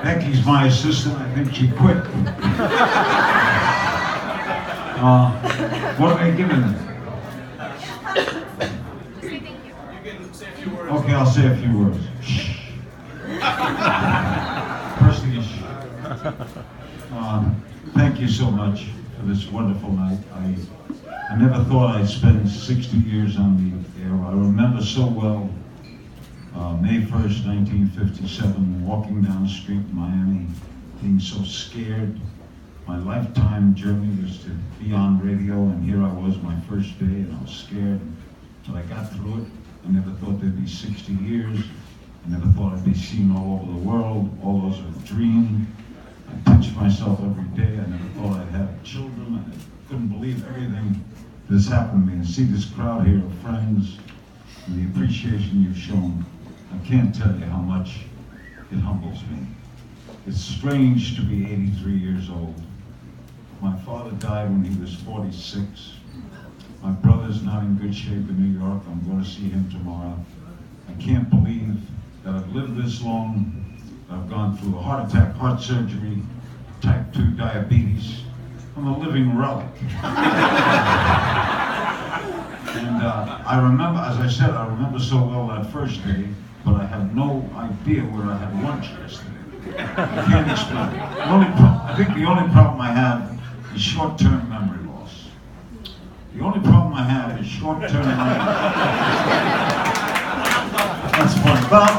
Becky's my assistant. I think she quit. What are they giving them? Okay, I'll say a few words. Firstly, thank you so much for this wonderful night. I never thought I'd spend 60 years on the air. I remember so well May 1st, 1957, walking down the street in Miami, being so scared. My lifetime journey was to be on radio, and here I was, my first day, and I was scared. But I got through it. I never thought there'd be 60 years. I never thought I'd be seen all over the world. All those were a dream. I pinch myself every day. I never thought I'd have children. I couldn't believe everything that's happened to me. And see this crowd here of friends and the appreciation you've shown. I can't tell you how much it humbles me. It's strange to be 83 years old. My father died when he was 46. My brother's not in good shape in New York. I'm going to see him tomorrow. I can't believe that I've lived this long. I've gone through a heart attack, heart surgery, type 2 diabetes. I'm a living relic. And I remember, as I said, I remember so well that first day, but I have no idea where I had lunch yesterday. I can't explain it. I think the only problem I have is short-term memory loss. The only problem I have is short-term memory loss. That's funny. Well,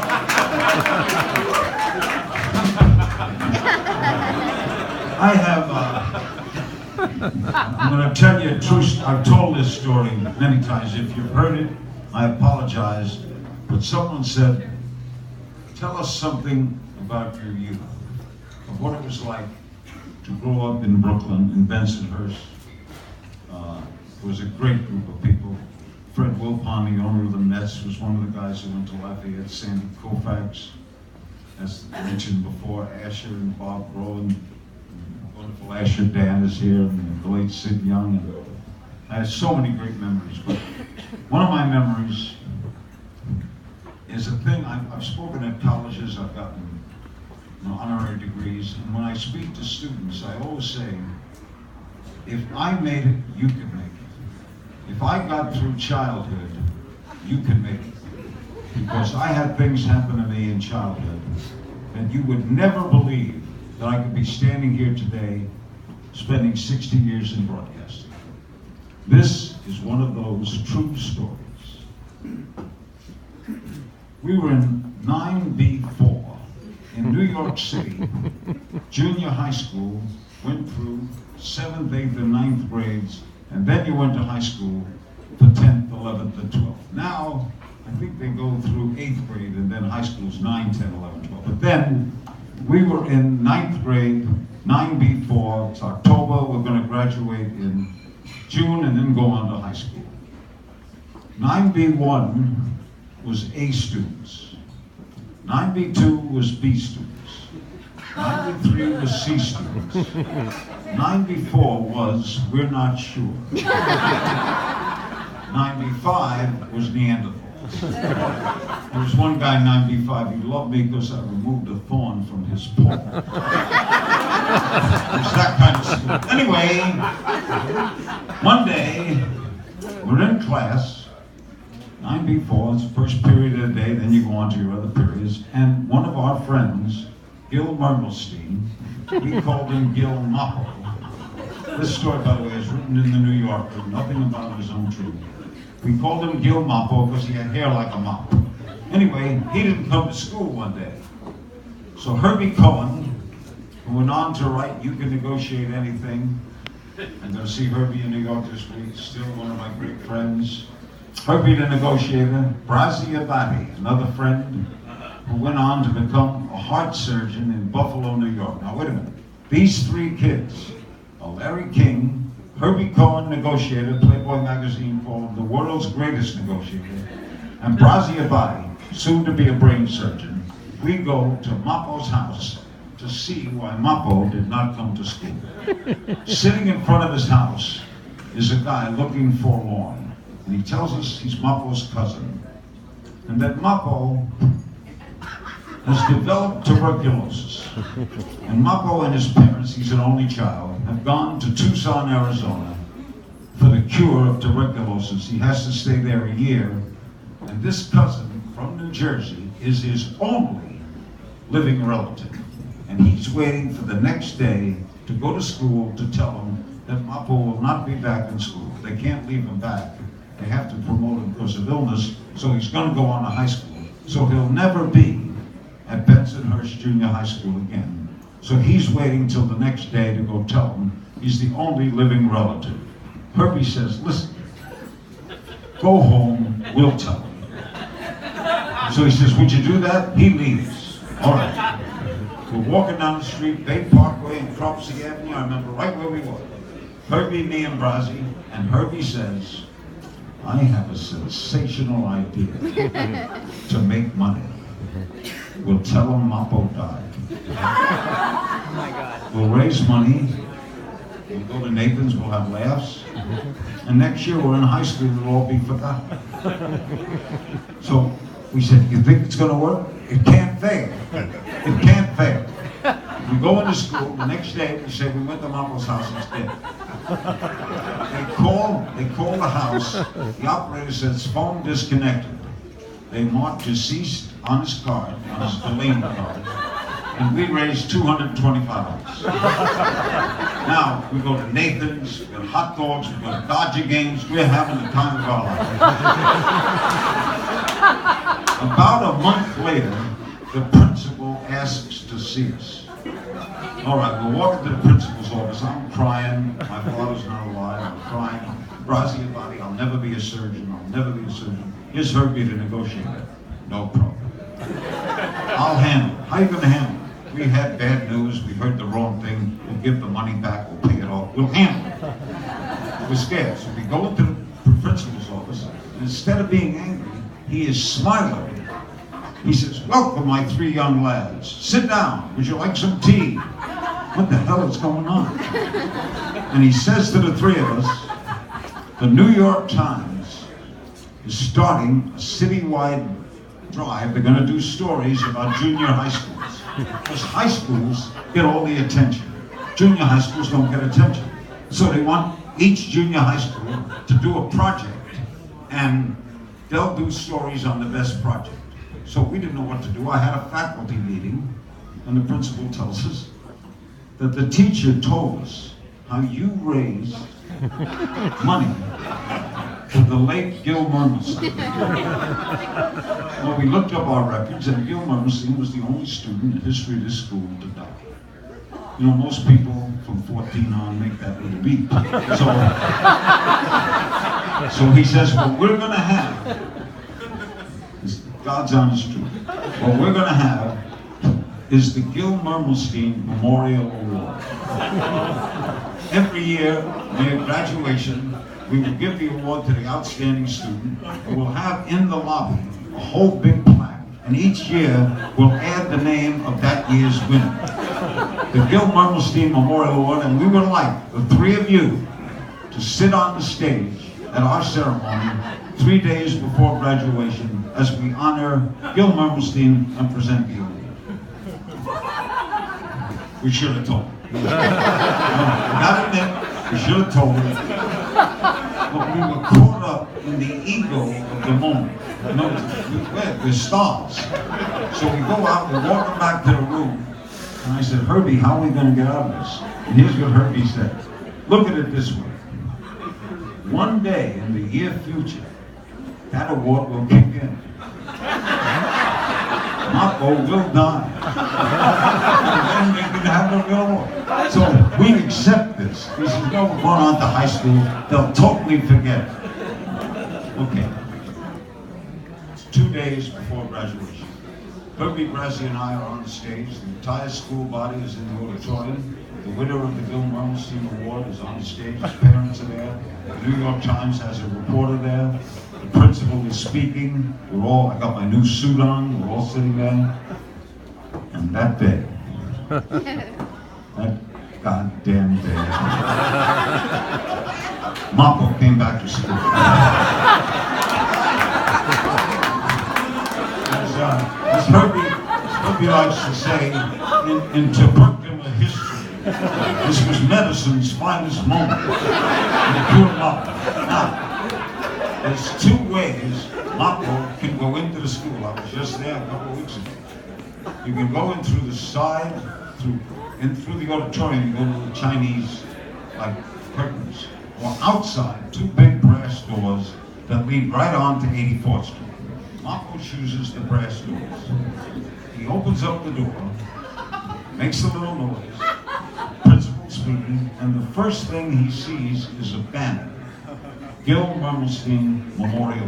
I have, I'm going to tell you a true story. I've told this story many times. If you've heard it, I apologize. But someone said, tell us something about your youth, of what it was like to grow up in Brooklyn, in Bensonhurst. It was a great group of people. Fred Wilpon, the owner of the Mets, was one of the guys who went to Lafayette. Sandy Koufax, as mentioned before, Asher and Bob Rowland. Wonderful Asher Dan is here, and the late Sid Young. And I have so many great memories, but one of my memories is a thing. I've spoken at colleges, I've gotten honorary degrees, and when I speak to students, I always say, if I made it, you can make it. If I got through childhood, you can make it. Because I had things happen to me in childhood that you would never believe that I could be standing here today spending 60 years in broadcasting. This is one of those true stories. We were in 9B4 in New York City, junior high school, went through 7th, 8th, and 9th grades, and then you went to high school for 10th, 11th, and 12th. Now, I think they go through 8th grade, and then high school's 9, 10, 11, 12. But then, we were in 9th grade, 9B4, it's October, we're going to graduate in June, and then go on to high school. 9B1 was A students. 9B2 was B students. 9B3 was C students. 9B4 was, we're not sure. 9B5 was Neanderthals. There was one guy, 9B5, he loved me because I removed a thorn from his paw. It was that kind of stuff. Anyway, one day, we're in class, 9B4, it's the first period of the day, then you go on to your other periods, and one of our friends, Gil Moppo Story, we called him Gil Moppo. This story, by the way, is written in the New Yorker, nothing about it is untrue. We called him Gil Moppo because he had hair like a mop. Anyway, he didn't come to school one day. So Herbie Cohen, who went on to write You Can Negotiate Anything, I'm going to see Herbie in New York this week, still one of my great friends. Herbie the Negotiator, Brazi Abadi, another friend who went on to become a heart surgeon in Buffalo, New York. Now wait a minute, these three kids, Larry King, Herbie Cohen, negotiator, Playboy magazine called him the world's greatest negotiator, and Brazi Abadi, soon to be a brain surgeon, we go to Moppo's house to see why Moppo did not come to school. Sitting in front of his house is a guy looking forlorn, and he tells us he's Moppo's cousin, and that Moppo has developed tuberculosis. And Moppo and his parents, he's an only child, have gone to Tucson, Arizona for the cure of tuberculosis. He has to stay there a year. And this cousin from New Jersey is his only living relative. And he's waiting for the next day to go to school to tell him that Moppo will not be back in school. They can't leave him back. They have to promote him because of illness, so he's going to go on to high school. So he'll never be at Bensonhurst Junior High School again. So he's waiting till the next day to go tell him he's the only living relative. Herbie says, listen, go home, we'll tell him. So he says, would you do that? He leaves. All right. We're walking down the street, Bay Parkway and Cropsey Avenue. I remember right where we were. Herbie, me, and Brazzi. And Herbie says, I have a sensational idea to make money. We'll tell him Moppo died. Oh my God. We'll raise money. We'll go to Nathan's, we'll have laughs. And next year we're in high school, it'll all be forgotten. So we said, you think it's going to work? It can't fail. It can't fail. We go into school, the next day we say, we went to Moppo's house, he's dead. They call the house, the operator says, phone disconnected. They marked deceased on his card, on his Delaney card, and we raised $225. Now, we go to Nathan's, we got hot dogs, we go to Dodger games, we're having the time of our life. About a month later, the principal asks to see us. All right, we're walking to the principal's office. I'm crying. My father's not alive. I'm crying. Brazzi and Bonnie, I'll never be a surgeon. I'll never be a surgeon. Here's Herbie to negotiate it. No problem. I'll handle it. How are you going to handle it? We had bad news. We heard the wrong thing. We'll give the money back. We'll pay it off. We'll handle it. We're scared. So we go into the principal's office. And instead of being angry, he is smiling. He says, welcome, my 3 young lads. Sit down. Would you like some tea? What the hell is going on? And he says to the 3 of us, the New York Times is starting a citywide drive. They're going to do stories about junior high schools. Because high schools get all the attention. Junior high schools don't get attention. So they want each junior high school to do a project, and they'll do stories on the best project. So we didn't know what to do. I had a faculty meeting, and the principal tells us that the teacher told us how you raised money for the late Gil Moppo Story. Well, we looked up our records, and Gil Moppo Story was the only student in the history of this school to die. You know, most people from 14 on make that little leap. So he says, what we're going to have, is God's honest truth, what we're going to have is the Gil Moppo Story Memorial Award. Every year, near graduation, we will give the award to the outstanding student, and we'll have in the lobby a whole big plaque, and each year we'll add the name of that year's winner. The Gil Moppo Story Memorial Award, and we would like the 3 of you to sit on the stage at our ceremony 3 days before graduation as we honor Gil Moppo Story and present the award. We should have told him. We got it in, we should have told him. But we were caught up in the ego of the moment. You know, we're stars. So we go out, we're walking back to the room, and I said, Herbie, how are we going to get out of this? And here's what Herbie said. Look at it this way. One day in the near future, that award will kick in. Moppo will die. And then we can have a real award. So we accept this. He says, no, we're going on to high school. They'll totally forget. Okay. It's 2 days before graduation. Herbie, Brazzi, and I are on the stage. The entire school body is in the auditorium. The winner of the Gil Moppo Story Award is on the stage. His parents are there. The New York Times has a reporter there. The principal is speaking. I got my new suit on. We're all sitting there. And that day, that goddamn day, Moppo came back to school. As Herbie Herbie likes to say, in tubercular history, this was medicine's finest moment in pure love. Now, there's two ways Moppo can go into the school. I was just there a couple of weeks ago. You can go in through the side, through the auditorium, you go to the Chinese, like, curtains. Or outside, two big brass doors that lead right on to 84th Street. Moppo chooses the brass doors. He opens up the door, makes a little noise, principal speaking, and the first thing he sees is a banner. Gil Moppo Memorial.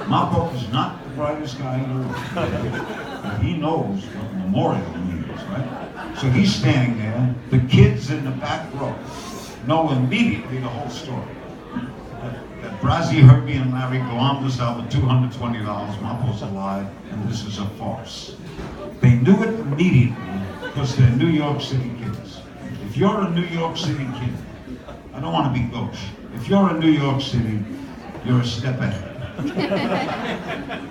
Moppo is not the brightest guy in the world, but he knows what memorial means, right? So he's standing there. The kids in the back row know immediately the whole story. That Brazzy, Herbie, and Larry go on to sell for $220, Moppo's alive, and this is a farce. They knew it immediately because they're New York City kids. If you're a New York City kid, I don't want to be gauche. If you're in New York City, you're a step ahead.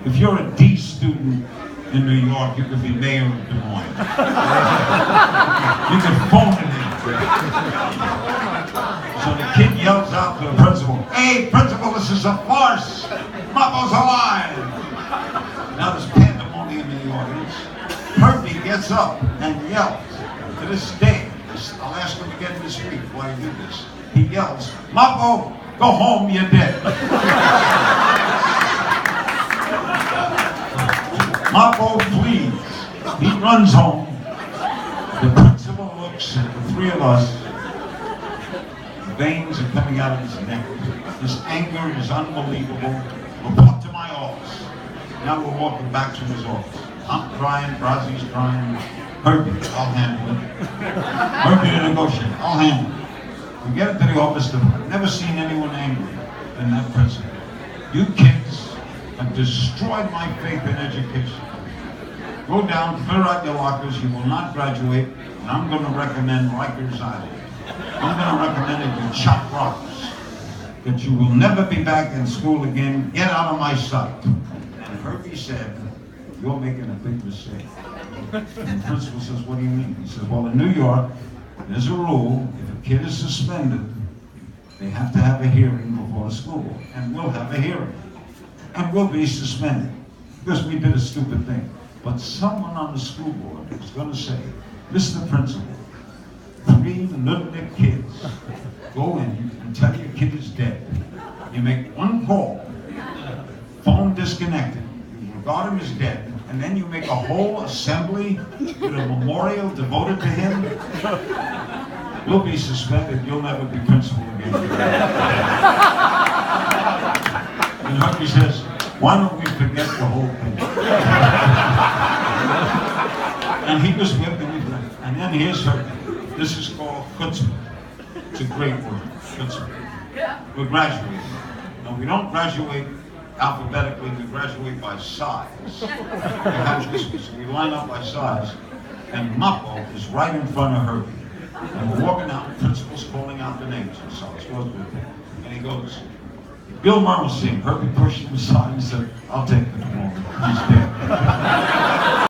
If you're a D student in New York, you could be mayor of Des Moines. You can phone it in. So the kid yells out to the principal, "Hey, principal, this is a farce! Moppo's alive!" Now there's pandemonium in the audience. Herbie gets up and yells. To this day, I'll ask him again this week why he did this. He yells, "Moppo, go home, you're dead." Moppo flees. He runs home. The principal looks at the three of us. The veins are coming out of his neck. His anger is unbelievable. We're brought to my office. Now we're walking back to his office. I'm crying, Brazzy's crying. Herbie, I'll handle it. Herbie to negotiate, I'll handle it. We get into the office. I've never seen anyone angry than that principal. You kids have destroyed my faith in education. Go down, clear out your lockers. You will not graduate, and I'm going to recommend Rikers Island. I'm going to recommend that you chop rocks. That you will never be back in school again. Get out of my sight. And Herbie said, "You're making a big mistake." And the principal says, "What do you mean?" He says, "Well, in New York, there's a rule. If a kid is suspended, they have to have a hearing before the school. And we'll have a hearing. And we'll be suspended because we did a stupid thing. But someone on the school board is going to say, 'Mr. Principal, 3 Nutnik kids go in and tell your kid is dead. You make one call, phone disconnected, you regard him as dead, and then you make a whole assembly with a memorial devoted to him. You'll be suspended. You'll never be principal again.'" And Herbie says, "Why don't we forget the whole thing?" And he was with me. And then here's Herbie. This is called chutzpah. It's a great word, chutzpah. We're graduating. Now, we don't graduate alphabetically, we graduate by size. We line up by size, and Moppo is right in front of Herbie. And we're walking out, the principal's calling out the names, and so it's supposed to be. And he goes, "Gil Moppo Story." Herbie pushed him aside and said, "I'll take the diploma. He's dead."